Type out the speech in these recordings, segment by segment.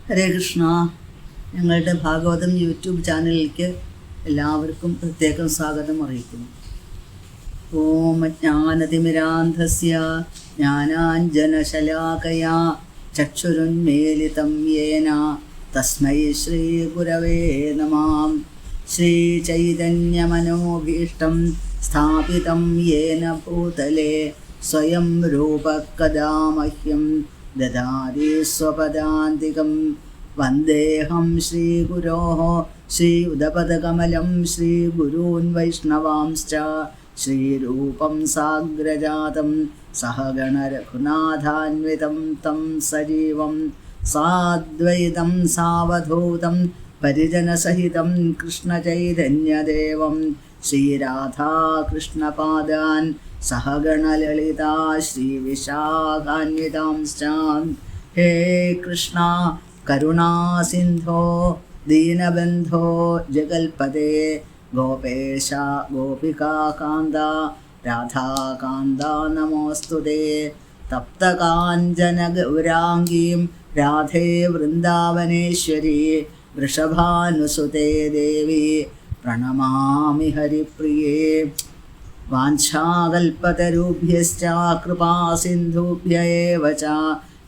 ഹരേ കൃഷ്ണ. ഞങ്ങളുടെ ഭാഗവതം യൂട്യൂബ് ചാനലിലേക്ക് എല്ലാവർക്കും പ്രത്യേകം സ്വാഗതം അറിയിക്കുന്നു. ഓം ജ്ഞാനതിമിരാന്ധസ്യ ജ്ഞാനാഞ്ജനശലാകയാ ചക്ഷുരുന്മീലിതം യേന തസ്മൈ ശ്രീഗുരവേ നമഃ. ശ്രീചൈതന്യമനോഭീഷ്ടം സ്ഥാപിതം യേന ഭൂതലേ സ്വയം രൂപഃ കദാ മഹ്യം ദദാതി സ്വപദാന്തികം. വന്ദേഹം ശ്രീഗുരോः ശ്രീയുതപദകമലം ശ്രീഗുരൂन् വൈഷ്ണവാംശ്ച ശ്രീരൂപം സാഗ്രജാതം സഹഗണ രഘുനാഥാന്വിതം തം സജീവം സാദ്വൈതം സാവധൂതം പരിജനസഹിതം കൃഷ്ണചൈതന്യദേവം ശ്രീരാധാകൃഷ്ണപാദാൻ സഹഗണലളിതാ ശ്രീവിശാഖാന്വിതാംശ്ച. ഹേ കൃഷ്ണ കരുണാസിന്ധോ ദീനബന്ധോ ജഗൽപദേ ഗോപേശ ഗോപികാകാന്ത രാധാകാന്ത നമോസ്തുതേ. തപ്തകാഞ്ചന ഗൗരാംഗീം രാധേ വൃന്ദാവനേശ്വരി വൃഷഭാനുസുതേ ദേവി പ്രണമാമി ഹരിപ്രിയേ. വാഞ്ചാകൽപതരുഭ്യശ്ച കൃപാസിന്ധുഭ്യ ഏവ ച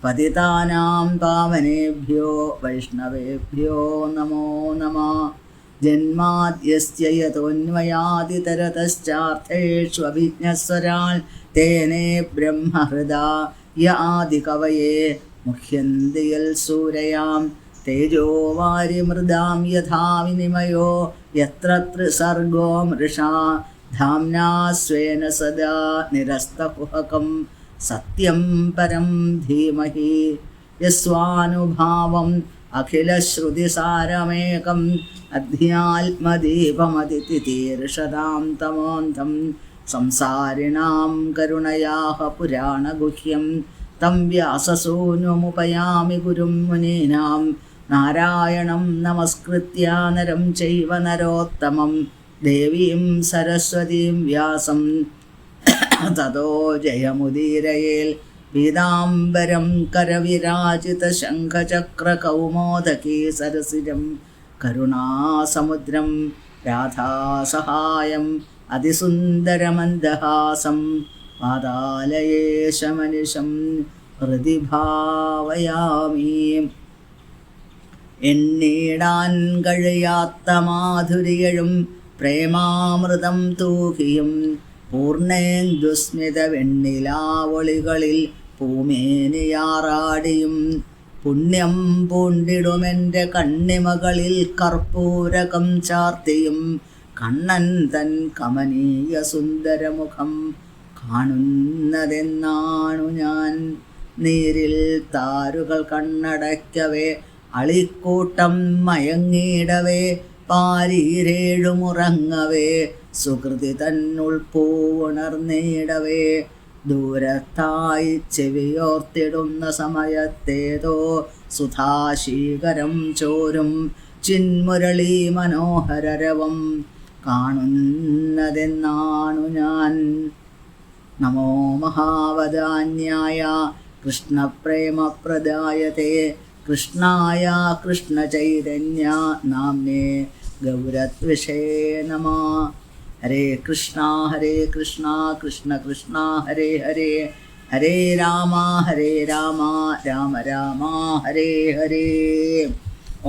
പതിതാനാം പാവനേഭ്യോ വൈഷ്ണവേഭ്യോ നമോ നമഃ. ജന്മാദ്യസ്യ യതോന്മയാദിതരതശ്ചാർത്ഥേഷ്വഭിജ്ഞസ്വരാൽ തേനേ ബ്രഹ്മഹൃദായ ആദികവയേ മുഹ്യന്തി യൽ സൂരയാം തേജോ വാരിമൃദാം യഥാ വിനിമയോ യത്ര ത്രിസർഗോ മൃഷാ ധാംനാ സ്വേന സദാ നിരസ്തകുഹകം സത്യം പരം ധീമഹി. യസ്വാനുഭാവം അഖിലശ്രുതിസാരമേകം അധ്യാത്മദീപമതിതിതീർഷതാം തമോന്ധം സംസാരിണാം കരുണയാഹ പുരാണഗുഹ്യം തം വ്യാസസൂനുമുപയാമി ഗുരും മുനീനാം. നാരായണം നമസ്കൃത്യ നരം ചൈവ നരോത്തമം ദേവീം സരസ്വതീം വ്യാസം തതോ ജയമുദീരയേൽ. പീതാംബരം കരവിരാജിതശംഖചക്രകൗമോദകീ സരസിജം കരുണാസമുദ്രം രാധാസഹായം അതിസുന്ദരമന്ദഹാസം പാതാലയേശമനിശം ഹൃദി ഭാവയാമി. എണ്ണീടാൻ കഴിയാത്ത മാധുരിയഴും പ്രേമാമൃതം തൂകിയും പൂർണേന്ദുസ്മിത വെണ്ണിലാവൊളികളിൽ പൂമേനിയാറാടിയും പുണ്യം പൂണ്ടിടുമെൻ്റെ കണ്ണിമകളിൽ കർപ്പൂരകം ചാർത്തിയും കണ്ണൻ തൻ കമനീയ സുന്ദരമുഖം കാണുന്നതെന്നാണു ഞാൻ. നീരിൽ താരുകൾ കണ്ണടയ്ക്കവേ അളിക്കൂട്ടം മയങ്ങിയിടവേ പാരീരേഴുമുറങ്ങവേ സുകൃതി തന്നുൾപ്പൂവുണർന്നിടവേ ദൂരത്തായി ചെവിയോർത്തിടുന്ന സമയത്തേതോ സുധാശീകരം ചോരും ചിന്മുരളീ മനോഹരരവം കാണുന്നതെന്നാണു ഞാൻ. നമോ മഹാവദാന്യായ കൃഷ്ണപ്രേമപ്രദായതേ കൃഷ്ണായ കൃഷ്ണചൈതന്യ നാമ്നേ ഗൗരത്വിഷേ നമഃ. ഹരേ കൃഷ്ണ കൃഷ്ണ കൃഷ്ണ ഹരേ ഹരേ ഹരേ രാമ രാമ രാമ ഹരേ ഹരേ.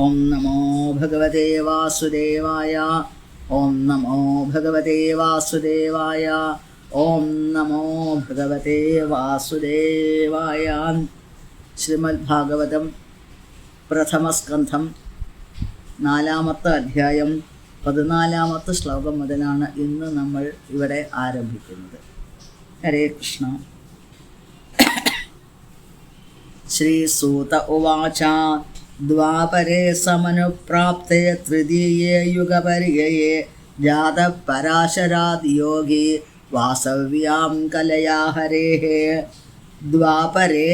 ഓം നമോ ഭഗവതേ വാസുദേവായ. ഓം നമോ ഭഗവതേ വാസുദേവായ. ഓം നമോ ഭഗവതേ വാസുദേവായ. ശ്രീമദ് ഭാഗവതം പ്രഥമസ്കന്ധം 4-ാമത്തെ അധ്യായം 14-ാമത്തെ ശ്ലോകം മുതലാണ് ഇന്ന് നമ്മൾ ഇവിടെ ആരംഭിക്കുന്നത്. ഹരേ കൃഷ്ണ. ശ്രീസൂത ഉവാച ദ്വാപരേ സമനുപ്രാപ്തേ തൃതീയേ യുഗപര്യയേ ജാതഃ പരാശരാദ് യോഗി വാസവ്യാം കലയാ ഹരേഃ. ദ്വാപരേ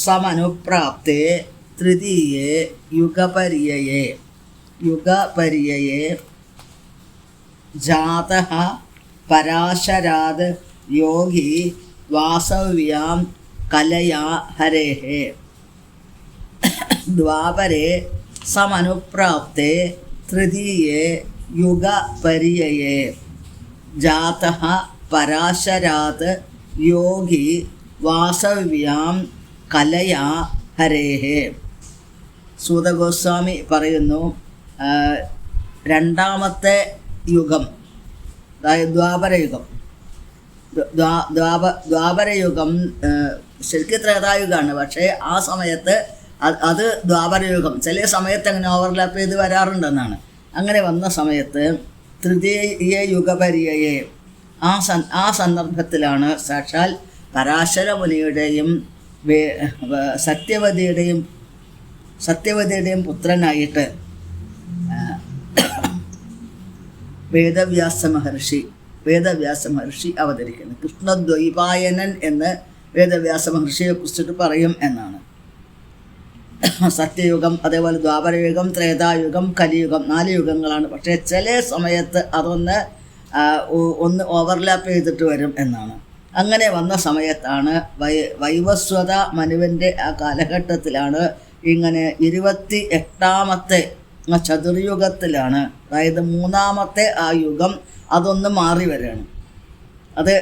സമനുപ്രാപ്തേ തൃതീയേ യുഗപര്യയേ ജാതഃ പരാശരാദ് യോഗി വാസവ്യാം കലയാ ഹരേഃ. ദ്വാപരേ സമനുപ്രാപ്തേ തൃതീയേ യുഗപര്യയേ ജാതഃ പരാശരാത് യോഗി വാസവ്യാം കലയാ ഹരേഹേ. സൂതഗോസ്വാമി പറയുന്നു, രണ്ടാമത്തെ യുഗം, അതായത് ദ്വാപരയുഗം, ദ്വാപരയുഗം ശരിക്കും ത്രേതായുഗമാണ്. പക്ഷേ ആ സമയത്ത് അത് ദ്വാപരയുഗം ചില സമയത്ത് അങ്ങനെ ഓവർലാപ്പ് ചെയ്ത് വരാറുണ്ടെന്നാണ്. അങ്ങനെ വന്ന സമയത്ത് തൃതീയ യുഗപര്യയെ ആ സന്ദർഭത്തിലാണ് സാക്ഷാൽ പരാശര മുനിയുടെയും സത്യവതിയുടെയും പുത്രനായിട്ട് വേദവ്യാസ മഹർഷി അവതരിക്കുന്നു. കൃഷ്ണദ്വൈപായനൻ എന്ന് വേദവ്യാസ മഹർഷിയെ കുറിച്ചിട്ട് പറയും എന്നാണ്. സത്യയുഗം, അതേപോലെ ദ്വാപരയുഗം, ത്രേതായുഗം, കലിയുഗം, 4 യുഗങ്ങളാണ്. പക്ഷേ ചില സമയത്ത് അതൊന്ന് ഓവർലാപ്പ് ചെയ്തിട്ട് വരും എന്നാണ്. അങ്ങനെ വന്ന സമയത്താണ് വൈവസ്വത മനുവിൻ്റെ ആ കാലഘട്ടത്തിലാണ് ഇങ്ങനെ 28ാമത്തെ ചതുർയുഗത്തിലാണ്, അതായത് 3ാമത്തെ ആ യുഗം അതൊന്ന് മാറി വരികയാണ്. അത്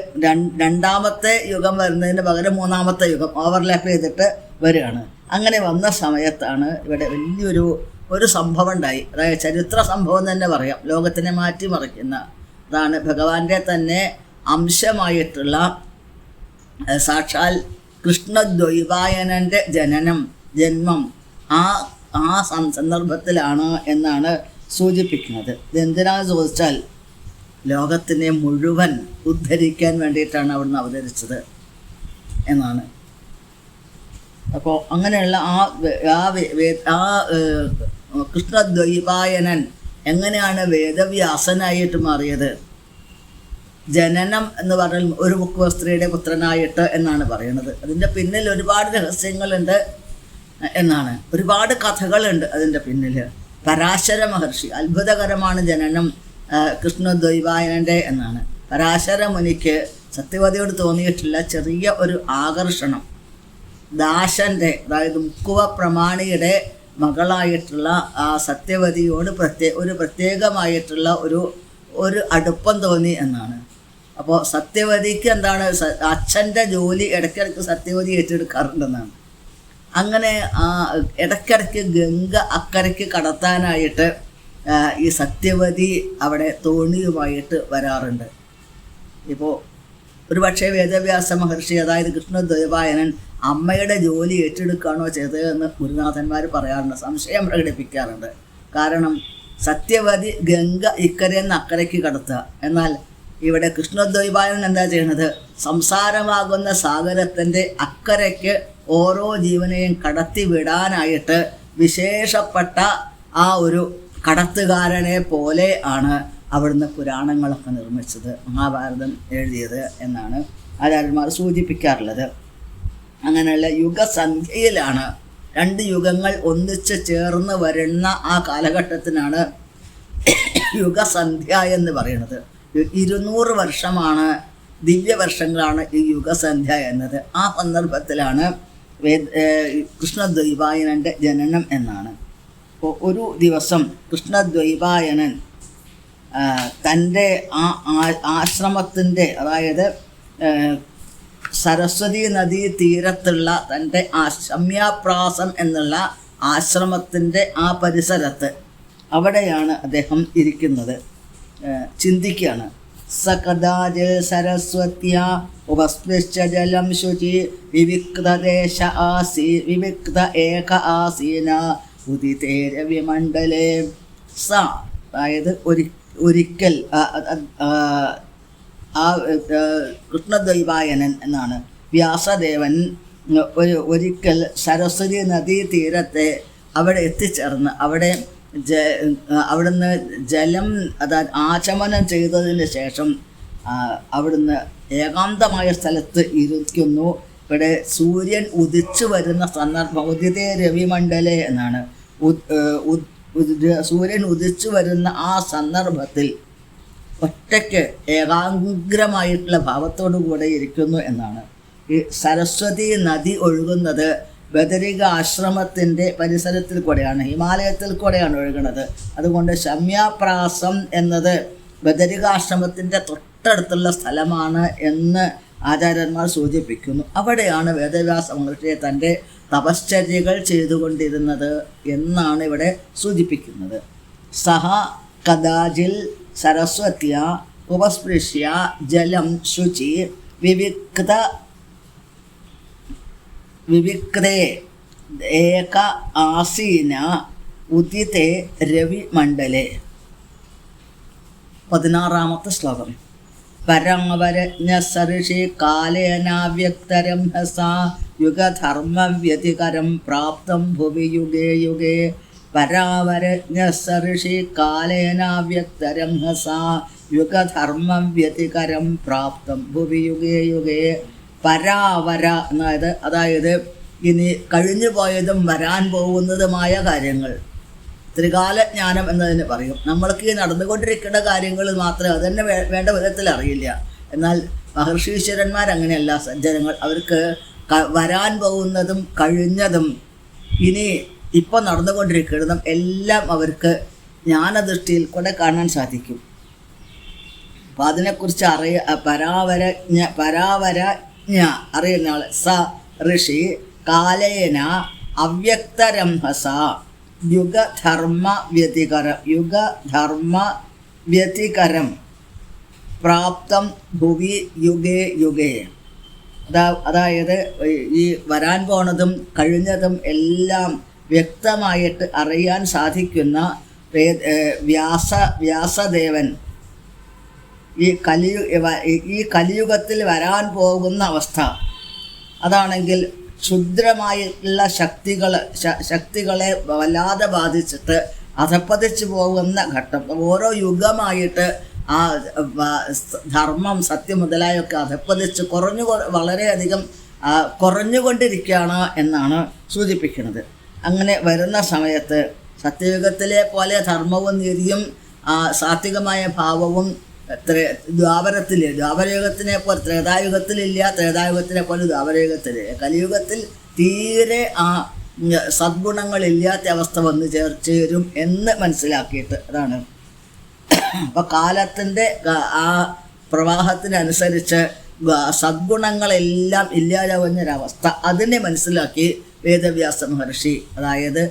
രണ്ടാമത്തെ യുഗം വരുന്നതിന് പകരം 3ാമത്തെ യുഗം ഓവർലാപ്പ് ചെയ്തിട്ട് വരികയാണ്. അങ്ങനെ വന്ന സമയത്താണ് ഇവിടെ വലിയൊരു സംഭവം ഉണ്ടായി. അതായത് ചരിത്ര സംഭവം തന്നെ പറയാം, ലോകത്തിനെ മാറ്റിമറിക്കുന്ന അതാണ്. ഭഗവാന്റെ തന്നെ അംശമായിട്ടുള്ള സാക്ഷാൽ കൃഷ്ണദ്വൈപായനൻ്റെ ജന്മം ആ സന്ദർഭത്തിലാണ് എന്നാണ് സൂചിപ്പിക്കുന്നത്. ഇതെന്തിനാണെന്ന് ചോദിച്ചാൽ ലോകത്തിനെ മുഴുവൻ ഉദ്ധരിക്കാൻ വേണ്ടിയിട്ടാണ് അവിടുന്ന് അവതരിച്ചത് എന്നാണ്. അപ്പോൾ അങ്ങനെയുള്ള ആ കൃഷ്ണദ്വൈപായനൻ എങ്ങനെയാണ് വേദവ്യാസനായിട്ട് മാറിയത്? ജനനം എന്ന് പറഞ്ഞാൽ ഒരു മുഖ്യസ്ത്രീയുടെ പുത്രനായിട്ട് എന്നാണ് പറയുന്നത്. അതിൻ്റെ പിന്നിൽ ഒരുപാട് രഹസ്യങ്ങളുണ്ട് എന്നാണ്, ഒരുപാട് കഥകളുണ്ട് അതിൻ്റെ പിന്നിൽ. പരാശര മഹർഷി, അത്ഭുതകരമാണ് ജനനം കൃഷ്ണദ്വൈപായനൻ്റെ എന്നാണ്. പരാശര മുനിക്ക് സത്യവതിയോട് തോന്നിയിട്ടില്ല ചെറിയ ഒരു ആകർഷണം. ദാശൻ്റെ, അതായത് മുക്കുവ പ്രമാണിയുടെ മകളായിട്ടുള്ള ആ സത്യവതിയോട് ഒരു പ്രത്യേകമായിട്ടുള്ള ഒരു അടുപ്പം തോന്നി എന്നാണ്. അപ്പോൾ സത്യവതിക്ക് എന്താണ്, അച്ഛൻ്റെ ജോലി ഇടയ്ക്കിടയ്ക്ക് സത്യവതി ഏറ്റെടുക്കാറുണ്ടെന്നാണ്. അങ്ങനെ ഇടയ്ക്കിടയ്ക്ക് ഗംഗ അക്കരയ്ക്ക് കടത്താനായിട്ട് ഈ സത്യവതി അവിടെ തോണിയുമായിട്ട് വരാറുണ്ട്. ഇപ്പോൾ ഒരു പക്ഷേ വേദവ്യാസ മഹർഷി, അതായത് കൃഷ്ണദ്വൈപായനൻ അമ്മയുടെ ജോലി ഏറ്റെടുക്കുകയാണോ ചെയ്തതെന്ന് ഗുരുനാഥന്മാർ പറയാറുണ്ട്, സംശയം പ്രകടിപ്പിക്കാറുണ്ട്. കാരണം സത്യവതി ഗംഗ ഇക്കരയിൽ നിന്ന് അക്കരയ്ക്ക് കടത്തുക, എന്നാൽ ഇവിടെ കൃഷ്ണദ്വൈപായനൻ എന്താ ചെയ്യുന്നത്? സംസാരമാകുന്ന സാഗരത്തിൻ്റെ അക്കരയ്ക്ക് ഓരോ ജീവനെയും കടത്തി വിടാനായിട്ട് വിശേഷപ്പെട്ട ആ ഒരു കടത്തുകാരനെ പോലെ ആണ് അവിടുന്ന് പുരാണങ്ങളൊക്കെ നിർമ്മിച്ചത്, മഹാഭാരതം എഴുതിയത് എന്നാണ് ആചാര്യന്മാർ സൂചിപ്പിക്കാറുള്ളത്. അങ്ങനെയുള്ള യുഗസന്ധ്യയിലാണ് 2 യുഗങ്ങൾ ഒന്നിച്ച് ചേർന്ന് വരുന്ന ആ കാലഘട്ടത്തിനാണ് യുഗസന്ധ്യ എന്ന് പറയുന്നത്. 200 വർഷമാണ്, ദിവ്യവർഷങ്ങളാണ് ഈ യുഗസന്ധ്യ എന്നത്. ആ സന്ദർഭത്തിലാണ് കൃഷ്ണദ്വൈപായനൻ്റെ ജനനം എന്നാണ്. അപ്പോൾ ഒരു ദിവസം കൃഷ്ണദ്വൈപായനൻ തൻ്റെ ആശ്രമത്തിൻ്റെ, അതായത് സരസ്വതി നദീ തീരത്തുള്ള തൻ്റെ ശമ്യാപ്രാസം എന്നുള്ള ആശ്രമത്തിൻ്റെ ആ പരിസരത്ത് അവിടെയാണ് അദ്ദേഹം ഇരിക്കുന്നത്. ചിന്തിക്കുകയാണ്. സകദാജ് സരസ്വത്യ ഉപസ്പൃശ്യ ജലം ശുചി വിവിക്തദേശ വിവിക്ത ഏക ആസീന ഉദിതേ രവിമണ്ഡലേ. അതായത് ഒരിക്കൽ ആ കൃഷ്ണദ്വൈപായനൻ എന്നാണ് വ്യാസദേവൻ ഒരിക്കൽ സരസ്വതി നദീ തീരത്തെ അവിടെ എത്തിച്ചേർന്ന് അവിടുന്ന് ജലം, അതായത് ആചമനം ചെയ്തതിന് ശേഷം അവിടുന്ന് ഏകാന്തമായ സ്ഥലത്ത് ഇരിക്കുന്നു. ഇവിടെ സൂര്യൻ ഉദിച്ചു വരുന്ന സന്ദർഭം, ഉദിതേ രവിമണ്ഡലേ എന്നാണ്. സൂര്യൻ ഉദിച്ചു വരുന്ന ആ സന്ദർഭത്തിൽ ഒറ്റയ്ക്ക് ഏകാഗ്രമായിട്ടുള്ള ഭാവത്തോടു കൂടെ ഇരിക്കുന്നു എന്നാണ്. ഈ സരസ്വതി നദി ഒഴുകുന്നത് ബദരിക ആശ്രമത്തിൻ്റെ പരിസരത്തിൽ കൂടെയാണ്, ഹിമാലയത്തിൽ കൂടെയാണ് ഒഴുകുന്നത്. അതുകൊണ്ട് ശമ്യാപ്രാസം എന്നത് ബദരികാശ്രമത്തിൻ്റെ തൊട്ടടുത്തുള്ള സ്ഥലമാണ് എന്ന് ആചാര്യന്മാർ സൂചിപ്പിക്കുന്നു. അവിടെയാണ് വേദവ്യാസ മഹർഷി തൻ്റെ തപശ്ചര്യകൾ ചെയ്തുകൊണ്ടിരുന്നത് എന്നാണ് ഇവിടെ സൂചിപ്പിക്കുന്നത്. സഹ കദാചിൽ സരസ്വത്യ ഉപസ്പൃശ്യ ജലം ശുചി വിവിക്തേ ഏക ആസീന ഉദിതേ രവിമണ്ഡലേ. 16ാമത്തെ ശ്ലോകം. പരമവരജ്ഞ സഋഷി കാലേനാവ്യക്തരം ഹസാ യുഗധർമ്മവ്യതികരം പ്രാപ്തം ഭുവി യുഗേ യുഗേ. പരാവരജ്ഞ സഋഷി കാലേനാവ്യക്തരം ഹസാ യുഗധർമ്മവ്യതികരം പ്രാപ്തം ഭുവി യുഗേ യുഗേ. പരാവര അതായത് ഇനി കഴിഞ്ഞു പോയതും വരാൻ പോകുന്നതുമായ കാര്യങ്ങൾ, ത്രികാലജ്ഞാനം എന്നതിന് പറയും. നമ്മൾക്ക് ഈ നടന്നുകൊണ്ടിരിക്കുന്ന കാര്യങ്ങൾ മാത്രമേ അതുതന്നെ വേണ്ട വിധത്തിൽ അറിയില്ല. എന്നാൽ മഹർഷീശ്വരന്മാരങ്ങനെയല്ല, സജ്ജനങ്ങൾ. അവർക്ക് വരാൻ പോകുന്നതും കഴിഞ്ഞതും ഇനി ഇപ്പോൾ നടന്നുകൊണ്ടിരിക്കുന്നതും എല്ലാം അവർക്ക് ജ്ഞാനദൃഷ്ടിയിൽ കൂടെ കാണാൻ സാധിക്കും. അപ്പം അതിനെക്കുറിച്ച് പരാവരജ്ഞ അറിയുന്ന ആൾ സ ഋഷി കാലേന അവ്യക്തരംഹസ യുഗധർമ്മ വ്യതികരം പ്രാപ്തം ഭുവി യുഗേ യുഗേ. അതായത് ഈ വരാൻ പോണതും കഴിഞ്ഞതും എല്ലാം വ്യക്തമായിട്ട് അറിയാൻ സാധിക്കുന്ന വ്യാസദേവൻ ഈ കലിയുഗത്തിൽ വരാൻ പോകുന്ന അവസ്ഥ അതാണെങ്കിൽ ക്ഷുദ്രമായിട്ടുള്ള ശക്തികളെ വല്ലാതെ ബാധിച്ചിട്ട് അധപ്പതിച്ചു പോകുന്ന ഘട്ടം. ഓരോ യുഗമായിട്ട് ആ ധർമ്മം സത്യം മുതലായൊക്കെ അധപ്പതിച്ച് വളരെയധികം കുറഞ്ഞുകൊണ്ടിരിക്കുകയാണ് എന്നാണ് സൂചിപ്പിക്കുന്നത്. അങ്ങനെ വരുന്ന സമയത്ത് സത്യയുഗത്തിലെ പോലെ ധർമ്മവും നീതിയും സാത്വികമായ ഭാവവും ദ്വാപരയുഗത്തിനെ പോലെ ത്രേതായുഗത്തിലില്ല, ത്രേതായുഗത്തിനെ പോലെ ദ്വാപരയുഗത്തിൽ, കലിയുഗത്തിൽ തീരെ ആ സദ്ഗുണങ്ങളില്ലാത്ത അവസ്ഥ വന്ന് ചേരും എന്ന് മനസ്സിലാക്കിയിട്ട് അതാണ്. അപ്പോൾ കാലത്തിൻ്റെ ആ പ്രവാഹത്തിനനുസരിച്ച് സദ്ഗുണങ്ങളെല്ലാം ഇല്ലാതാവുന്നൊരവസ്ഥ അതിനെ മനസ്സിലാക്കി വേദവ്യാസ മഹർഷി, അതായത്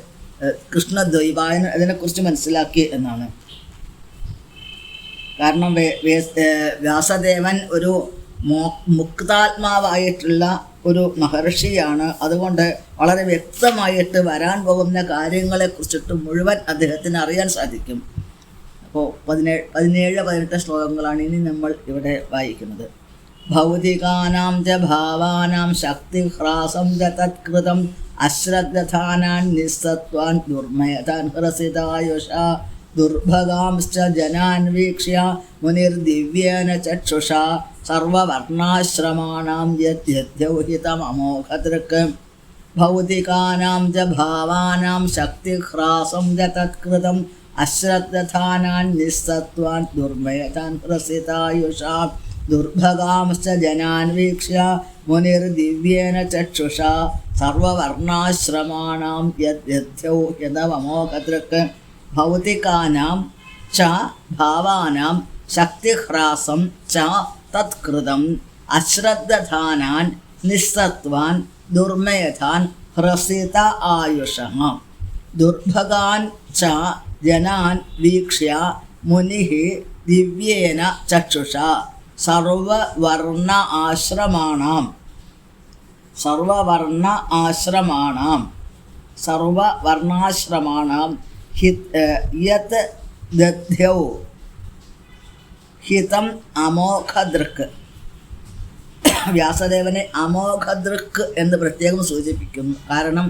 കൃഷ്ണദ്വൈപായൻ അതിനെക്കുറിച്ച് മനസ്സിലാക്കി എന്നാണ്. കാരണം വ്യാസദേവൻ ഒരു മുക്താത്മാവായിട്ടുള്ള ഒരു മഹർഷിയാണ്. അതുകൊണ്ട് വളരെ വ്യക്തമായിട്ട് വരാൻ പോകുന്ന കാര്യങ്ങളെക്കുറിച്ചിട്ട് മുഴുവൻ അദ്ദേഹത്തിന് അറിയാൻ സാധിക്കും. അപ്പോൾ 17-18 ശ്ലോകങ്ങളാണ് ഇനി നമ്മൾ ഇവിടെ വായിക്കുന്നത്. ഭൗതികാനാം ച ഭാവാനാം ശക്തിഹ്രാസം ച തത്കൃതം അശ്രദ്ധാനാൻ നിസ്സത്വാൻ ദുർമയതാൻ ഹ്രസിതായുഷ ദുർഭഗാംശ്ച ജനാൻ വീക്ഷ്യ മുനിർദിവ്യേന ചക്ഷുഷാ സർവവർണാശ്രമാണാം യദ്യൗഹിതമമോഘദൃക്. ഭൗതികാനാം ച ഭാവാനാം ശക്തിഹ്രാസം ച തത്കൃതം അശ്രദ്ധാനാൻ നിസ്സത്വാൻ ദുർമയതാൻ ഹ്രസിതായുഷാ ദുർഭഗാംശ്ച ജനാൻ വീക്ഷ്യ മുനിർദിവ്യേന ചക്ഷുഷാ സർവവർണാശ്രമാണാം യദ്യൗഹിതമമോഘദൃക്. ഭൗതികാനാം ച ഭാവാനാം ശക്തിഹ്രാസം ച തത്കൃതം അശ്രദ്ധാനാൻ നിസ്സത്വാൻ ദുർമയതാൻ ഹ്രസിത ആയുഷഃ ദുർഭഗാൻ ച ജനാൻ വീക്ഷ്യ മുനിഃ ദിവ്യേന ചക്ഷുഷാ സർവവർണ ആശ്രമാണാം യത് ദധ്യൗ ഹിതം അമോഘദൃക്. വ്യാസദേവനെ അമോഘദൃക് എന്ന് പ്രത്യേകം സൂചിപ്പിക്കുന്നു. കാരണം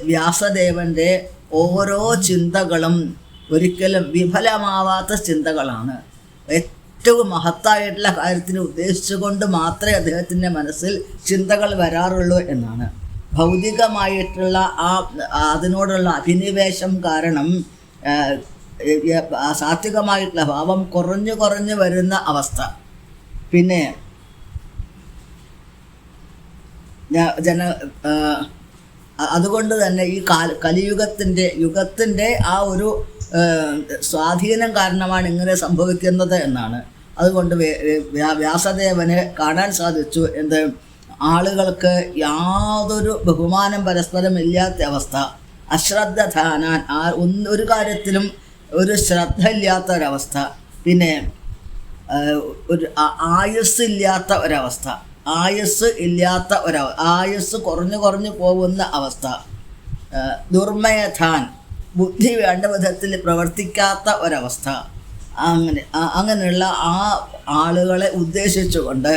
വ്യാസദേവൻ്റെ ഓരോ ചിന്തകളും ഒരിക്കലും വിഫലമാവാത്ത ചിന്തകളാണ്. ഏറ്റവും മഹത്തായിട്ടുള്ള കാര്യത്തിന് ഉദ്ദേശിച്ചുകൊണ്ട് മാത്രമേ അദ്ദേഹത്തിൻ്റെ മനസ്സിൽ ചിന്തകൾ വരാറുള്ളൂ എന്നാണ്. ഭൗതികമായിട്ടുള്ള അതിനോടുള്ള അഭിനിവേശം കാരണം സാത്വികമായിട്ടുള്ള ഭാവം കുറഞ്ഞു വരുന്ന അവസ്ഥ. പിന്നെ അതുകൊണ്ട് തന്നെ ഈ യുഗത്തിൻ്റെ ആ ഒരു സ്വാധീനം കാരണമാണ് ഇങ്ങനെ സംഭവിക്കുന്നത് എന്നാണ്. അതുകൊണ്ട് വ്യാസദേവന് കാണാൻ സാധിച്ചു എന്ത്, ആളുകൾക്ക് യാതൊരു ബഹുമാനം പരസ്പരം ഇല്ലാത്ത അവസ്ഥ, അശ്രദ്ധധാനാൻ, ഒരു കാര്യത്തിലും ഒരു ശ്രദ്ധ ഇല്ലാത്ത ഒരവസ്ഥ, പിന്നെ ഒരു ആയുസ്സില്ലാത്ത ഒരവസ്ഥ, ആയുസ് കുറഞ്ഞു പോകുന്ന അവസ്ഥ, ദുർമയധാൻ, ബുദ്ധി വേണ്ട വിധത്തിൽ പ്രവർത്തിക്കാത്ത ഒരവസ്ഥ, അങ്ങനെയുള്ള ആ ആളുകളെ ഉദ്ദേശിച്ചുകൊണ്ട്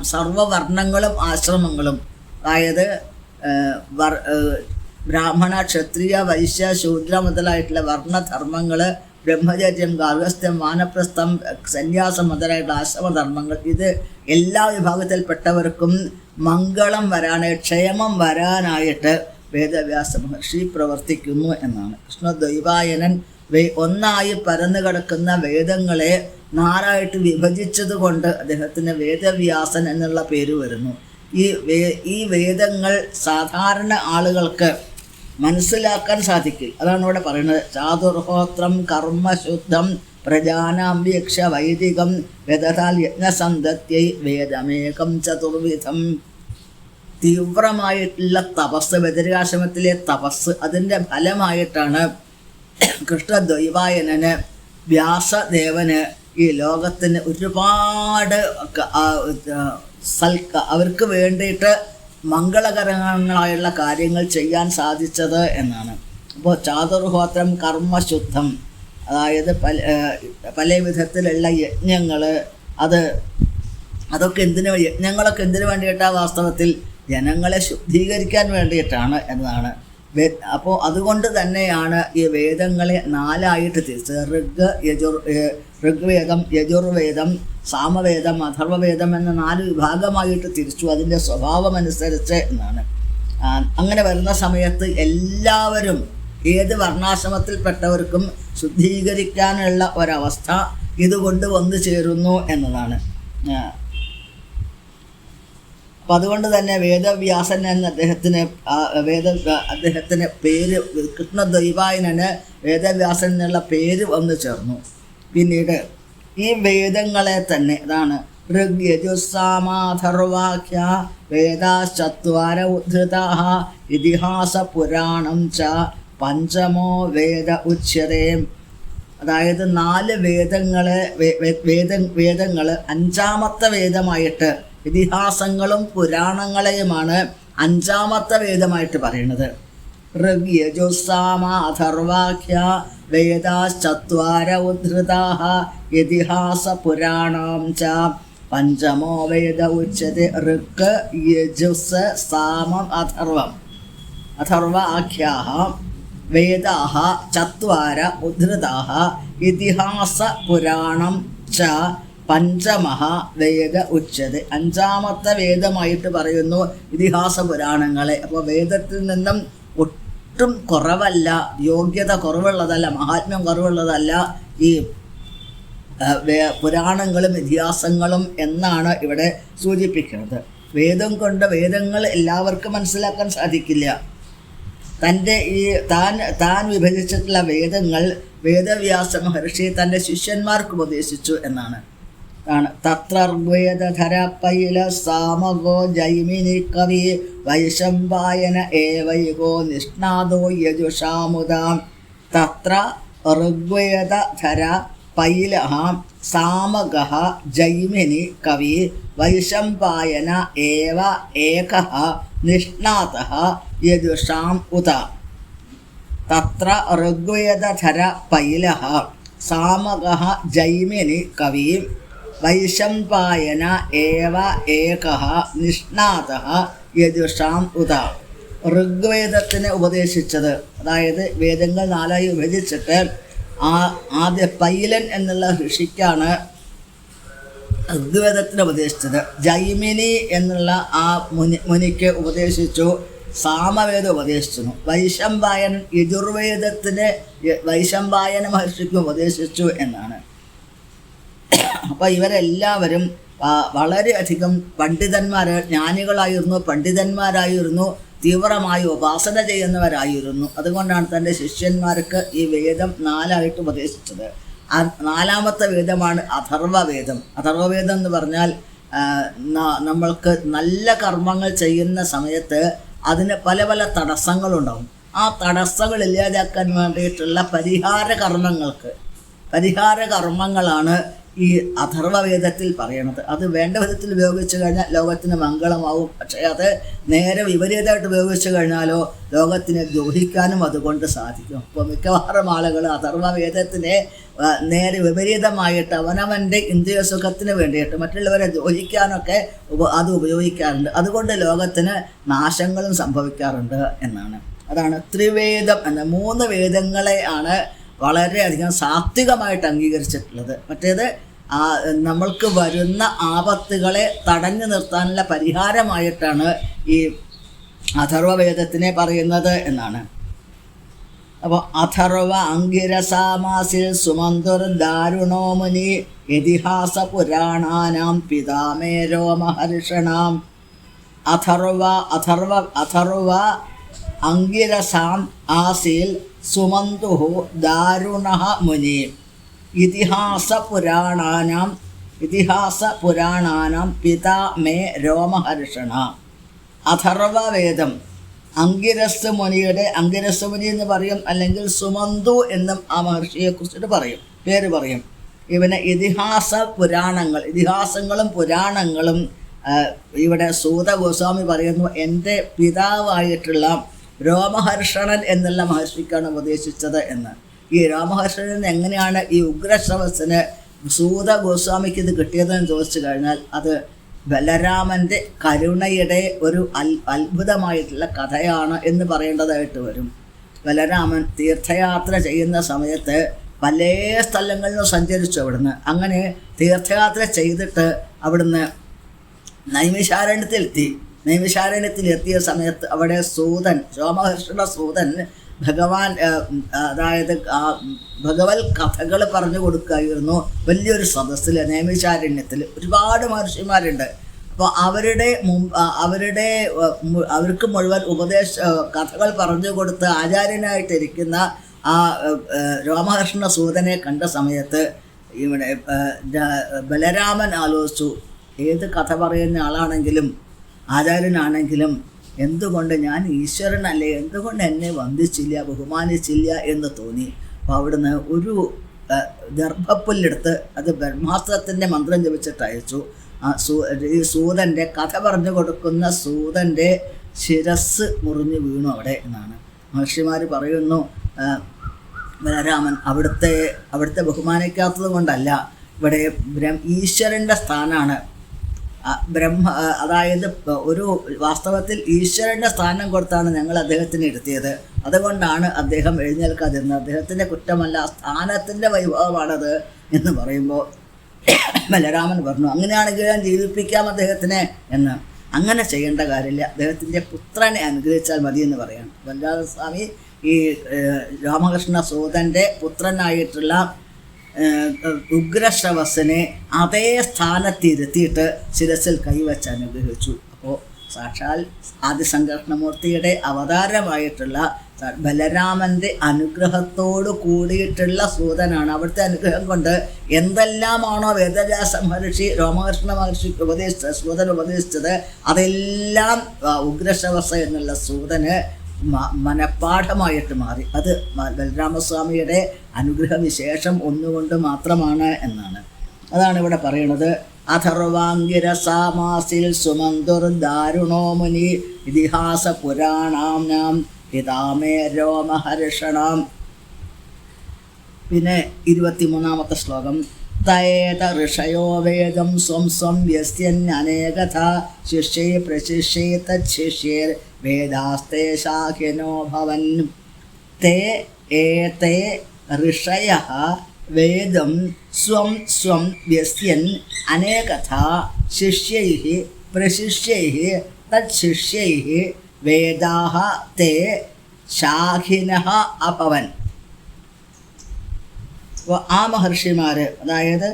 സർവവർണ്ണങ്ങളും ആശ്രമങ്ങളും, അതായത് ബ്രാഹ്മണ, ക്ഷത്രിയ, വൈശ്യ, ശൂദ്ര മുതലായിട്ടുള്ള വർണ്ണധർമ്മങ്ങൾ, ബ്രഹ്മചര്യം, ഗാർഹസ്ഥ്യം, വാനപ്രസ്ഥം, സന്യാസം മുതലായിട്ടുള്ള ആശ്രമധർമ്മങ്ങൾ, ഇത് എല്ലാ വിഭാഗത്തിൽപ്പെട്ടവർക്കും മംഗളം ക്ഷേമം വരാനായിട്ട് വേദവ്യാസ മഹർഷി പ്രവർത്തിക്കുന്നു എന്നാണ്. കൃഷ്ണദ്വൈപായനൻ ഒന്നായി പരന്നു കിടക്കുന്ന വേദങ്ങളെ 4 വിഭജിച്ചത് കൊണ്ട് അദ്ദേഹത്തിന് വേദവ്യാസൻ എന്നുള്ള പേര് വരുന്നു. ഈ വേദങ്ങൾ സാധാരണ ആളുകൾക്ക് മനസ്സിലാക്കാൻ സാധിക്കില്ല. അതാണ് ഇവിടെ പറയുന്നത്. ചാതുർഹോത്രം കർമ്മശുദ്ധം പ്രജാനാംവീക്ഷ വൈദികം വേദതാൽ യജ്ഞസന്ധത്യൈ വേദമേകം ചതുർവിധം. തീവ്രമായിട്ടുള്ള തപസ്, ബദരികാശ്രമത്തിലെ തപസ്, അതിൻ്റെ ഫലമായിട്ടാണ് കൃഷ്ണദ്വൈപായനന്, വ്യാസദേവന് ഈ ലോകത്തിന് ഒരുപാട് അവർക്ക് വേണ്ടിയിട്ട് മംഗളകരങ്ങളായുള്ള കാര്യങ്ങൾ ചെയ്യാൻ സാധിച്ചത് എന്നാണ്. അപ്പോൾ ചാതുർഹോത്രം കർമ്മശുദ്ധം, അതായത് പല വിധത്തിലുള്ള യജ്ഞങ്ങൾ, യജ്ഞങ്ങളൊക്കെ എന്തിനു വേണ്ടിയിട്ടാണ്? വാസ്തവത്തിൽ ജനങ്ങളെ ശുദ്ധീകരിക്കാൻ വേണ്ടിയിട്ടാണ് എന്നതാണ്. അപ്പോൾ അതുകൊണ്ട് തന്നെയാണ് ഈ വേദങ്ങളെ 4ആയിട്ട് തിരിച്ചത്. ഋഗ്വേദം, യജുർവേദം, സാമവേദം, അഥർവവേദം എന്ന 4 വിഭാഗമായിട്ട് തിരിച്ചു, അതിൻ്റെ സ്വഭാവമനുസരിച്ച് എന്നാണ്. അങ്ങനെ വരുന്ന സമയത്ത് എല്ലാവരും, ഏത് വർണ്ണാശ്രമത്തിൽപ്പെട്ടവർക്കും ശുദ്ധീകരിക്കാനുള്ള ഒരവസ്ഥ ഇതുകൊണ്ട് വന്നു ചേരുന്നു എന്നതാണ്. അപ്പം അതുകൊണ്ട് തന്നെ വേദവ്യാസൻ എന്ന അദ്ദേഹത്തിന് പേര്, കൃഷ്ണദ്വൈപായനന് വേദവ്യാസൻ എന്നുള്ള പേര് വന്നു ചേർന്നു. പിന്നീട് ഈ വേദങ്ങളെ തന്നെ, അതാണ് ഋഗ്യജുസ്സാമാഥർവാഖ്യ വേദാശ്ചത്വാര ഉദ്ധൃതാഃ ഇതിഹാസ പുരാണം ച പഞ്ചമോ വേദ ഉച്യതേ. അതായത് 4 വേദങ്ങൾ 5ാമത്തെ വേദമായിട്ട്, ഇതിഹാസങ്ങളും പുരാണങ്ങളെയുമാണ് 5ാമത്തെ വേദമായിട്ട് പറയുന്നത്. ഋഗ്യജുസ്സാമ അഥർവാഖ്യ വേദാശ്ചത്വാര ഉദ്ധൃതാഃ ഇതിഹാസ പുരാണം ച പഞ്ചമോ വേദ ഉച്യതേ. ഋഗ്, യജുസ്, സാമം, അഥർവാഖ്യാഃ വേദാഃ ചത്വാര ഉദ്ധൃതാഃ ഇതിഹാസ പുരാണം ച പഞ്ചമഃ വേദ ഉച്യതേ. 5ാമത്തെ വേദമായിട്ട് പറയുന്നു ഇതിഹാസ പുരാണങ്ങളെ. അപ്പോൾ വേദത്തിൽ നിന്നും ഒട്ടും കുറവല്ല, യോഗ്യത കുറവുള്ളതല്ല, മഹാത്മ്യം കുറവുള്ളതല്ല ഈ പുരാണങ്ങളും ഇതിഹാസങ്ങളും എന്നാണ് ഇവിടെ സൂചിപ്പിക്കുന്നത്. വേദങ്ങൾ എല്ലാവർക്കും മനസ്സിലാക്കാൻ സാധിക്കില്ല. താൻ വിഭജിച്ചിട്ടുള്ള വേദങ്ങൾ വേദവ്യാസ മഹർഷി തൻ്റെ ശിഷ്യന്മാർക്ക് ഉപദേശിച്ചു എന്നാണ്. തത്ര ഋഗ്വേദധര പൈല സാമഗോ ജൈമിനി കവി വൈശംപായന ഏവൈകോ നിഷ്ണാദോ യജുഷാമുദാം. തത്ര ഋഗ്വേദധര പൈല സാമഗഃ ജൈമിനി കവി വൈശംപായന ഏവ ഏകഃ നിഷ്ണാതഃ യജുഷാം ഉത. തത്ര ഋഗ്വേദധര പൈലഃ സാമഗഃ ജൈമിനി കവി വൈശംപായന ഏവ ഏകഃ നിഷ്ണാതഃ യജുഷാം ഉത. ഋഗ്വേദത്തിനെ ഉപദേശിച്ചത്, അതായത് വേദങ്ങൾ 4ആയി വിഭജിച്ചിട്ട് ആദ്യ പൈലൻ എന്നുള്ള ഋഷിക്കാണ് ഋഗ്വേദത്തിന് ഉപദേശിച്ചത്. ജൈമിനി എന്നുള്ള ആ മുനിക്ക് ഉപദേശിച്ചു. സാമവേദം ഉപദേശിച്ചു. വൈശംപായനൻ യജുർവേദത്തിന് വൈശംപായന മഹർഷിക്ക് ഉപദേശിച്ചു എന്നാണ്. അപ്പോൾ ഇവരെല്ലാവരും വളരെയധികം പണ്ഡിതന്മാരായിരുന്നു, തീവ്രമായി ഉപാസന ചെയ്യുന്നവരായിരുന്നു. അതുകൊണ്ടാണ് തൻ്റെ ശിഷ്യന്മാർക്ക് ഈ വേദം 4 ഉപദേശിച്ചത്. നാലാമത്തെ വേദമാണ് അഥർവവേദം. അഥർവവേദം എന്ന് പറഞ്ഞാൽ നമ്മൾക്ക് നല്ല കർമ്മങ്ങൾ ചെയ്യുന്ന സമയത്ത് അതിന് പല പല തടസ്സങ്ങളുണ്ടാവും. ആ തടസ്സങ്ങൾ ഇല്ലാതാക്കാൻ വേണ്ടിയിട്ടുള്ള പരിഹാര കർമ്മങ്ങളാണ് ഈ അഥർവവേദത്തിൽ പറയണത്. അത് വേണ്ട വിധത്തിൽ ഉപയോഗിച്ചു കഴിഞ്ഞാൽ ലോകത്തിന് മംഗളമാവും. പക്ഷേ അത് നേരെ വിപരീതമായിട്ട് ഉപയോഗിച്ചു കഴിഞ്ഞാലോ ലോകത്തിന് ദ്രോഹിക്കാനും അതുകൊണ്ട് സാധിക്കും. അപ്പോൾ മിക്കവാറും ആളുകൾ അഥർവവേദത്തിനെ നേരെ വിപരീതമായിട്ട് അവനവൻ്റെ ഇന്ദ്രിയ സുഖത്തിന് വേണ്ടിയിട്ട് മറ്റുള്ളവരെ ദ്രോഹിക്കാനൊക്കെ അത് ഉപയോഗിക്കാറുണ്ട്. അതുകൊണ്ട് ലോകത്തിന് നാശങ്ങളും സംഭവിക്കാറുണ്ട് എന്നാണ്. അതാണ് ത്രിവേദം എന്ന 3 വേദങ്ങളെ ആണ് വളരെയധികം സാത്വികമായിട്ട് അംഗീകരിച്ചിട്ടുള്ളത്. മറ്റേത് നമ്മൾക്ക് വരുന്ന ആപത്തുകളെ തടഞ്ഞു നിർത്താനുള്ള പരിഹാരമായിട്ടാണ് ഈ അഥർവവേദത്തിനെ പറയുന്നത് എന്നാണ്. അപ്പോൾ അഥർവ അങ്കിരസാമാസിൽ സുമന്തുർ ദാരുണോ മുനി ഇതിഹാസ പുരാണാനാം പിതാമേരോ മഹർഷണാം. അഥർവ അങ്കിരസാം ആസിൽ സുമന്തുഃ ദാരുണഃ മുനി ഇതിഹാസ പുരാണാനാം പിതാ മേ രോമഹർഷണ. അഥർവവേദം അങ്കിരസ് മുനി എന്ന് പറയും, അല്ലെങ്കിൽ സുമന്തു എന്നും ആ മഹർഷിയെ കുറിച്ചിട്ട് പേര് പറയും. ഇവന് ഇതിഹാസങ്ങളും പുരാണങ്ങളും ഇവിടെ സൂത ഗോസ്വാമി പറയുന്നു, എൻ്റെ പിതാവായിട്ടുള്ള രോമഹർഷണൻ എന്നുള്ള മഹർഷിക്കാണ് ഉപദേശിച്ചത് എന്ന്. ഈ രോമഹർഷണൻ എങ്ങനെയാണ് ഈ ഉഗ്രശ്രവസ്സിന് സൂത ഗോസ്വാമിക്ക് ഇത് കിട്ടിയതെന്ന് ചോദിച്ചു കഴിഞ്ഞാൽ അത് ബലരാമൻ്റെ കരുണയുടെ ഒരു അത്ഭുതമായിട്ടുള്ള കഥയാണ് എന്ന് പറയേണ്ടതായിട്ട് വരും. ബലരാമൻ തീർത്ഥയാത്ര ചെയ്യുന്ന സമയത്ത് പല സ്ഥലങ്ങളിലും സഞ്ചരിച്ചു അവിടുന്ന്. അങ്ങനെ തീർത്ഥയാത്ര ചെയ്തിട്ട് അവിടുന്ന് നൈമിഷാരണ്യത്തിലെത്തിയ സമയത്ത് അവിടെ രോമഹർഷണ സൂതൻ ഭഗവത് കഥകൾ പറഞ്ഞു കൊടുക്കുകയായിരുന്നു. വലിയൊരു സദസ്സിൽ നൈമിഷാരണ്യത്തിൽ ഒരുപാട് മഹർഷിമാരുണ്ട്. അപ്പോൾ അവർക്ക് മുഴുവൻ കഥകൾ പറഞ്ഞു കൊടുത്ത് ആചാര്യനായിട്ടിരിക്കുന്ന ആ രോമഹർഷണ സൂതനെ കണ്ട സമയത്ത് ഇവിടെ ബലരാമൻ ആലോചിച്ചു, ഏത് കഥ പറയുന്ന ആളാണെങ്കിലും ആചാര്യനാണെങ്കിലും എന്തുകൊണ്ട് ഞാൻ ഈശ്വരനല്ലേ, എന്തുകൊണ്ട് എന്നെ വന്ദിച്ചില്ല, ബഹുമാനിച്ചില്ല എന്ന് തോന്നി. അപ്പോൾ അവിടുന്ന് ഒരു ദർഭപ്പുല്ലെടുത്ത് അത് ബ്രഹ്മാസ്ത്രത്തിൻ്റെ മന്ത്രം ജപിച്ചിട്ട് അയച്ചു. ഈ സൂതൻ്റെ കഥ പറഞ്ഞു കൊടുക്കുന്ന സൂതൻ്റെ ശിരസ് മുറിഞ്ഞു വീണു അവിടെ എന്നാണ്. മഹർഷിമാർ പറയുന്നു, ബലരാമൻ അവിടുത്തെ ബഹുമാനിക്കാത്തത് കൊണ്ടല്ല, ഇവിടെ ഈശ്വരൻ്റെ സ്ഥാനമാണ്. അതായത് ഒരു വാസ്തവത്തിൽ ഈശ്വരൻ്റെ സ്ഥാനം കൊടുത്താണ് ഞങ്ങൾ അദ്ദേഹത്തിന് ഇരുത്തിയത്. അതുകൊണ്ടാണ് അദ്ദേഹം എഴുന്നേൽക്കാതിരുന്നത്. അദ്ദേഹത്തിൻ്റെ കുറ്റമല്ല, സ്ഥാനത്തിൻ്റെ വൈഭവമാണത് എന്ന് പറയുമ്പോൾ ബലരാമൻ പറഞ്ഞു, അങ്ങനെയാണെങ്കിൽ ഞാൻ ജീവിപ്പിക്കാം അദ്ദേഹത്തിനെ എന്ന്. അങ്ങനെ ചെയ്യേണ്ട കാര്യമില്ല, അദ്ദേഹത്തിൻ്റെ പുത്രനെ അനുഗ്രഹിച്ചാൽ മതി എന്ന് പറയാണ് ബലരാമസ്വാമി. ഈ രാമകൃഷ്ണ സൂതൻ്റെ പുത്രനായിട്ടുള്ള ഉഗ്രശ്രവസ്സിനെ അതേ സ്ഥാനത്തിരുത്തിയിട്ട് ശിരസിൽ കൈവച്ച് അനുഗ്രഹിച്ചു. അപ്പോൾ സാക്ഷാൽ ആദിസങ്കർഷണമൂർത്തിയുടെ അവതാരമായിട്ടുള്ള ബലരാമൻ്റെ അനുഗ്രഹത്തോട് കൂടിയിട്ടുള്ള സൂതനാണ്. അവിടുത്തെ അനുഗ്രഹം കൊണ്ട് എന്തെല്ലാമാണോ വേദവ്യാസ മഹർഷി രോമകൃഷ്ണ മഹർഷിക്ക് സൂതൻ ഉപദേശിച്ചത് അതെല്ലാം ഉഗ്രശ്രവസ് എന്നുള്ള സൂതന് മനഃപ്പാഠമായിട്ട് മാറി. അത് ബലരാമസ്വാമിയുടെ അനുഗ്രഹവിശേഷം ഒന്നുകൊണ്ട് മാത്രമാണ് എന്നാണ്. അതാണ് ഇവിടെ പറയുന്നത്. അഥർവാംഗിരസാമാസിൽ സുമന്തുർ ദാരുണോ മുനി ഇതിഹാസ പുരാണാം പിതാമേ രോമഹർഷണാം. പിന്നെ 23-ാമത്തെ ശ്ലോകം. തയേത ഋഷയോ വേദം സ്വം വ്യസ്യന്യനേകഥ ശിഷ്യൈ പ്രശിഷ്യൈ തച്ഛിഷ്യൈർ വേദാസ്തേ ശാഖിനോ ഭവൻ. തേ ഏതേ ഋഷയഃ വേദം സ്വം വ്യസ്യൻ അനേകഥ ശിഷ്യൈഃ പ്രശിഷ്യൈഃ തച്ഛിഷ്യൈഃ വേദാഃ തേ ശാഖിനഃ അഭവൻ. അപ്പോൾ ആ മഹർഷിമാർ, അതായത്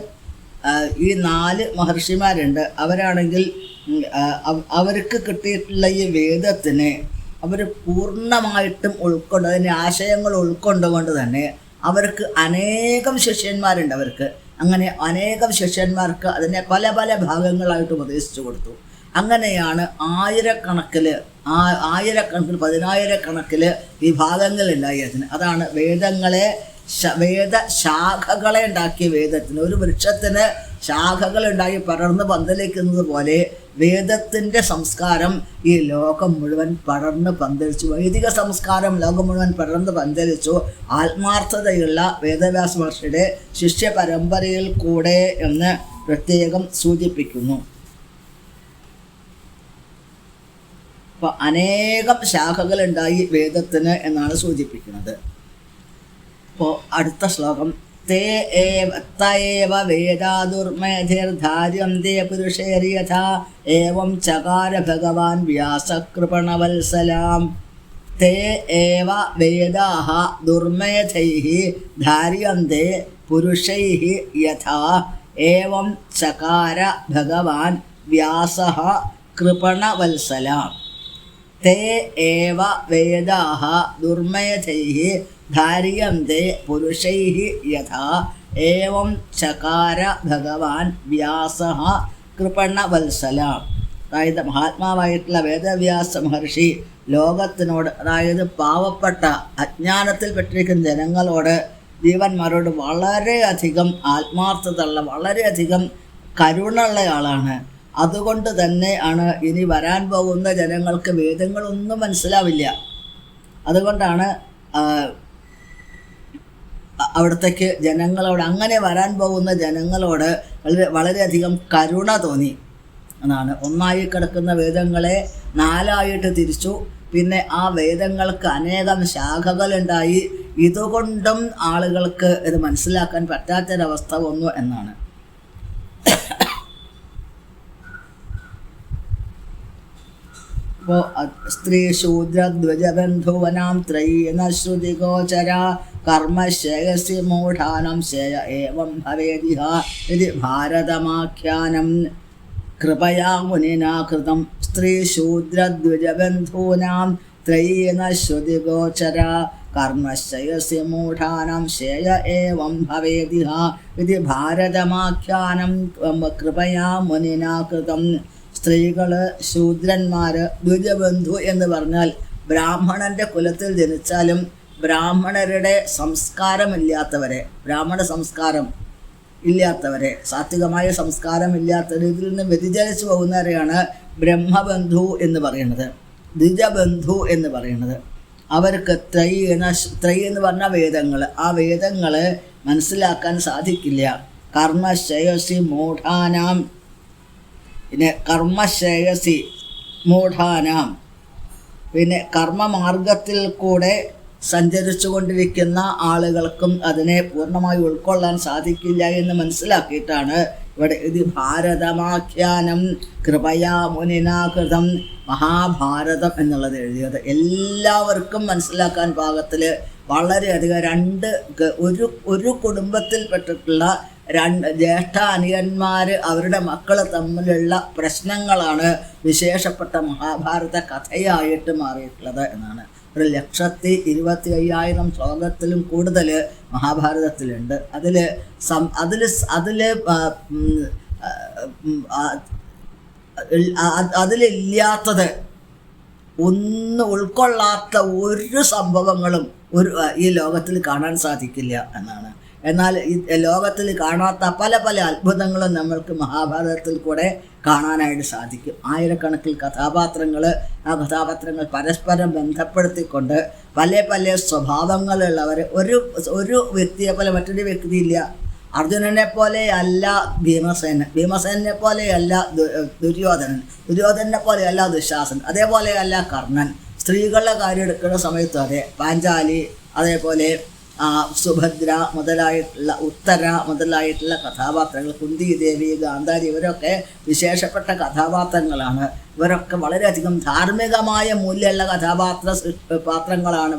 ഈ 4 മഹർഷിമാരുണ്ട്. അവരാണെങ്കിൽ അവർക്ക് കിട്ടിയിട്ടുള്ള ഈ വേദത്തിനെ അവർ പൂർണ്ണമായിട്ടും അതിൻ്റെ ആശയങ്ങൾ ഉൾക്കൊണ്ടുകൊണ്ട് തന്നെ അവർക്ക് അനേകം ശിഷ്യന്മാരുണ്ട്. അങ്ങനെ അനേകം ശിഷ്യന്മാർക്ക് അതിനെ പല പല ഭാഗങ്ങളായിട്ട് ഉപദേശിച്ചു കൊടുത്തു. അങ്ങനെയാണ് ആയിരക്കണക്കിൽ 10000കണക്കിൽ വിഭാഗങ്ങളുണ്ടായി അതിന്. അതാണ് വേദ ശാഖകളെ ഉണ്ടാക്കിയ വേദത്തിന്. ഒരു വൃക്ഷത്തിന് ശാഖകളുണ്ടായി പടർന്ന് പന്തലിക്കുന്നത് പോലെ വേദത്തിൻ്റെ സംസ്കാരം ഈ ലോകം മുഴുവൻ പടർന്ന് പന്തലിച്ചു. വൈദിക സംസ്കാരം ലോകം മുഴുവൻ പടർന്ന് പന്തലിച്ചു. ആത്മാർത്ഥതയുള്ള വേദവ്യാസ മഹർഷിയുടെ ശിഷ്യ പരമ്പരയിൽ കൂടെ എന്ന് പ്രത്യേകം സൂചിപ്പിക്കുന്നു. അപ്പോൾ അനേകം ശാഖകളുണ്ടായി വേദത്തിന് എന്നാണ് സൂചിപ്പിക്കുന്നത്. അപ്പോൾ അടുത്ത ശ്ലോകം തേ ഏവ വേദാദുർമേധിർധാര്യന്തേ പുരുഷേര്യഥാ ഏവം ചകാര ഭഗവാൻ വ്യാസകൃപണവത്സലാം. തേ ഏവ വേദാഃ ദുർമേധൈഃ ധാര്യന്തേ പുരുഷൈഃ യഥാ ഏവം ചകാര ഭഗവാൻ വ്യാസഃ കൃപണവത്സലാം. തേ ഏവ വേദാഃ ദുർമേധൈഃ ധാര്യന്തേ പുരുഷൈഃ യഥാ ഏവം ചകാര ഭഗവാൻ വ്യാസഃ കൃപണവത്സലാം. അതായത് മഹാത്മാവായിട്ടുള്ള വേദവ്യാസ മഹർഷി ലോകത്തിനോട്, അതായത് പാവപ്പെട്ട അജ്ഞാനത്തിൽ പെട്ടിരിക്കുന്ന ജനങ്ങളോട്, ജീവന്മാരോട് വളരെയധികം ആത്മാർത്ഥതയുള്ള, വളരെയധികം കരുണയുള്ള ആളാണ്. അതുകൊണ്ട് തന്നെ ആണ് ഇനി വരാൻ പോകുന്ന ജനങ്ങൾക്ക് വേദങ്ങളൊന്നും മനസ്സിലാവില്ല. അതുകൊണ്ടാണ് അവിടത്തേക്ക് ജനങ്ങളോട്, അങ്ങനെ വരാൻ പോകുന്ന ജനങ്ങളോട് വളരെയധികം കരുണ തോന്നി എന്നാണ്. ഒന്നായി കിടക്കുന്ന വേദങ്ങളെ 4ആയിട്ട് തിരിച്ചു. പിന്നെ ആ വേദങ്ങൾക്ക് അനേകം ശാഖകളുണ്ടായി. ഇതുകൊണ്ടും ആളുകൾക്ക് ഇത് മനസ്സിലാക്കാൻ പറ്റാത്തൊരവസ്ഥ വന്നു എന്നാണ്. അപ്പോൾ സ്ത്രീ ശൂദ്രധ്വജബന്ധുവനാം ത്രയീന ശ്രുതിഗോചര കർമ്മശ്രേയസി മൂഢാനം ശ്രേയ ഏവം ഭവേദിഹ ഇത് ഭാരതമാഖ്യാനം കൃപയാ മുനിനാ കൃതം. സ്ത്രീ ശൂദ്രധ്വജബന്ധൂനാം ത്രയീന ശ്രുതിഗോചര കർമ്മശ്രേയസി മൂഢാനം ശ്രേയ ഏവം ഭവേദിഹ ഇത് ഭാരതമാഖ്യാനം കൃപയാ മുനിനാ കൃതം. സ്ത്രീകൾ, ശൂദ്രന്മാർ, ദ്വിജബന്ധു എന്ന് പറഞ്ഞാൽ ബ്രാഹ്മണൻ്റെ കുലത്തിൽ ജനിച്ചാലും ബ്രാഹ്മണരുടെ സംസ്കാരമില്ലാത്തവരെ, ബ്രാഹ്മണ സംസ്കാരം ഇല്ലാത്തവരെ, സാത്വികമായ സംസ്കാരമില്ലാത്തവർ, ഇതിൽ നിന്ന് വ്യതിചലിച്ചു പോകുന്നവരെയാണ് ബ്രഹ്മബന്ധു എന്ന് പറയുന്നത്, ദ്വിജബന്ധു എന്ന് പറയുന്നത്. അവർക്ക് ത്രൈ എന്ന് പറഞ്ഞ വേദങ്ങൾ, ആ വേദങ്ങൾ മനസ്സിലാക്കാൻ സാധിക്കില്ല. കർമ്മശ്രേയസി മൂഢാനാം, പിന്നെ കർമ്മശ്രേയസി മൂഢാനാം, പിന്നെ കർമ്മമാർഗത്തിൽ കൂടെ സഞ്ചരിച്ചു കൊണ്ടിരിക്കുന്ന ആളുകൾക്കും അതിനെ പൂർണ്ണമായി ഉൾക്കൊള്ളാൻ സാധിക്കില്ല എന്ന് മനസ്സിലാക്കിയിട്ടാണ് ഇവിടെ ഇത് ഭാരതമാഖ്യാനം കൃപയാ മുനിനാകൃതം, മഹാഭാരതം എന്നുള്ളത് എഴുതിയത്. എല്ലാവർക്കും മനസ്സിലാക്കാൻ പാകത്തിൽ വളരെയധികം ഒരു കുടുംബത്തിൽപ്പെട്ടിട്ടുള്ള 2 ജ്യേഷ്ഠ അനിയന്മാർ, അവരുടെ മക്കൾ തമ്മിലുള്ള പ്രശ്നങ്ങളാണ് വിശേഷപ്പെട്ട മഹാഭാരത കഥയായിട്ട് മാറിയിട്ടുള്ളത് എന്നാണ്. 1,25,000 ശ്ലോകത്തിലും കൂടുതൽ മഹാഭാരതത്തിലുണ്ട്. അതിലില്ലാത്തത്, ഒന്നും ഉൾക്കൊള്ളാത്ത ഒരു സംഭവങ്ങളും ഈ ലോകത്തിൽ കാണാൻ സാധിക്കില്ല എന്നാണ്. എന്നാൽ ഈ ലോകത്തിൽ കാണാത്ത പല പല അത്ഭുതങ്ങളും നമ്മൾക്ക് മഹാഭാരതത്തിൽ കൂടെ കാണാനായിട്ട് സാധിക്കും. ആയിരക്കണക്കിൽ കഥാപാത്രങ്ങൾ, ആ കഥാപാത്രങ്ങൾ പരസ്പരം ബന്ധപ്പെടുത്തിക്കൊണ്ട് പല പല സ്വഭാവങ്ങളുള്ളവർ, ഒരു വ്യക്തിയെ പോലെ മറ്റൊരു വ്യക്തിയില്ല. അർജുനനെ പോലെയല്ല ഭീമസേനെ പോലെയല്ല ദുര്യോധനനെ പോലെയല്ല ദുശാസൻ, അതേപോലെയല്ല കർണൻ. സ്ത്രീകളുടെ കാര്യം എടുക്കുന്ന സമയത്തും അതെ, പാഞ്ചാലി, അതേപോലെ സുഭദ്ര മുതലായിട്ടുള്ള, ഉത്തര മുതലായിട്ടുള്ള കഥാപാത്രങ്ങൾ, കുന്തിദേവി, ഗാന്ധാരി, ഇവരൊക്കെ വിശേഷപ്പെട്ട കഥാപാത്രങ്ങളാണ്. ഇവരൊക്കെ വളരെയധികം ധാർമ്മികമായ മൂല്യമുള്ള പാത്രങ്ങളാണ്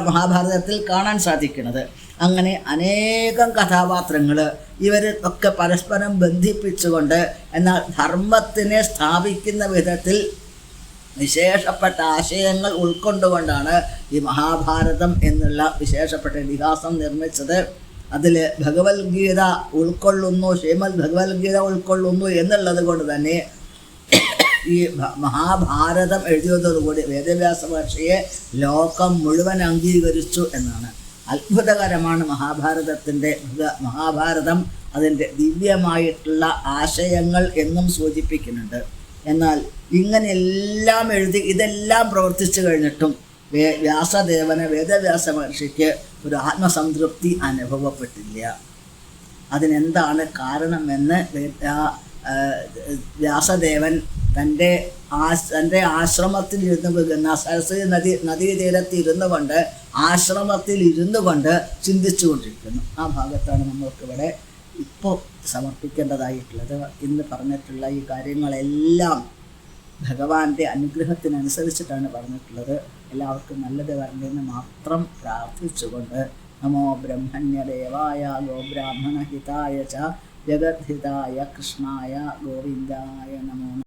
മഹാഭാരതത്തിൽ കാണാൻ സാധിക്കുന്നത്. അങ്ങനെ അനേകം കഥാപാത്രങ്ങൾ ഇവർ ഒക്കെ പരസ്പരം ബന്ധിപ്പിച്ചുകൊണ്ട് എന്നാൽ ധർമ്മത്തിനെ സ്ഥാപിക്കുന്ന വിധത്തിൽ വിശേഷപ്പെട്ട ആശയങ്ങൾ ഉൾക്കൊണ്ടുകൊണ്ടാണ് ഈ മഹാഭാരതം എന്നുള്ള വിശേഷപ്പെട്ട ഇതിഹാസം നിർമ്മിച്ചത്. അതിൽ ഭഗവത്ഗീത ഉൾക്കൊള്ളുന്നു, ശ്രീമദ് ഭഗവത്ഗീത ഉൾക്കൊള്ളുന്നു എന്നുള്ളത് കൊണ്ട് തന്നെ ഈ മഹാഭാരതം എഴുതിയതോടുകൂടി വേദവ്യാസ മഹർഷിയെ ലോകം മുഴുവൻ അംഗീകരിച്ചു എന്നാണ്. അത്ഭുതകരമാണ് മഹാഭാരതം അതിൻ്റെ ദിവ്യമായിട്ടുള്ള ആശയങ്ങൾ എന്നും സൂചിപ്പിക്കുന്നുണ്ട്. എന്നാൽ ഇങ്ങനെയെല്ലാം എഴുതി ഇതെല്ലാം പ്രവർത്തിച്ചു കഴിഞ്ഞിട്ടും വേദവ്യാസ മഹർഷിക്ക് ഒരു ആത്മസംതൃപ്തി അനുഭവപ്പെട്ടില്ല. അതിനെന്താണ് കാരണമെന്ന് വ്യാസദേവൻ തൻ്റെ ആശ്രമത്തിൽ സരസ്വതി നദീതീരത്ത് കൊണ്ട് ആശ്രമത്തിൽ കൊണ്ട് ചിന്തിച്ചു കൊണ്ടിരിക്കുന്നു. ആ ഭാഗത്താണ് നമ്മൾക്കിവിടെ ഇപ്പോൾ സമർപ്പിക്കേണ്ടതായിട്ടുള്ളത്. ഇന്ന് പറഞ്ഞിട്ടുള്ള ഈ കാര്യങ്ങളെല്ലാം ഭഗവാന്റെ അനുഗ്രഹത്തിനനുസരിച്ചിട്ടാണ് പറഞ്ഞിട്ടുള്ളത്. എല്ലാവർക്കും നല്ലത് വരണമെന്ന് മാത്രം പ്രാർത്ഥിച്ചുകൊണ്ട് നമോ ബ്രഹ്മണ്യദേവായ ഗോബ്രാഹ്മണഹിതായ ച ജഗദ്ഹിതായ കൃഷ്ണായ ഗോവിന്ദായ നമോ.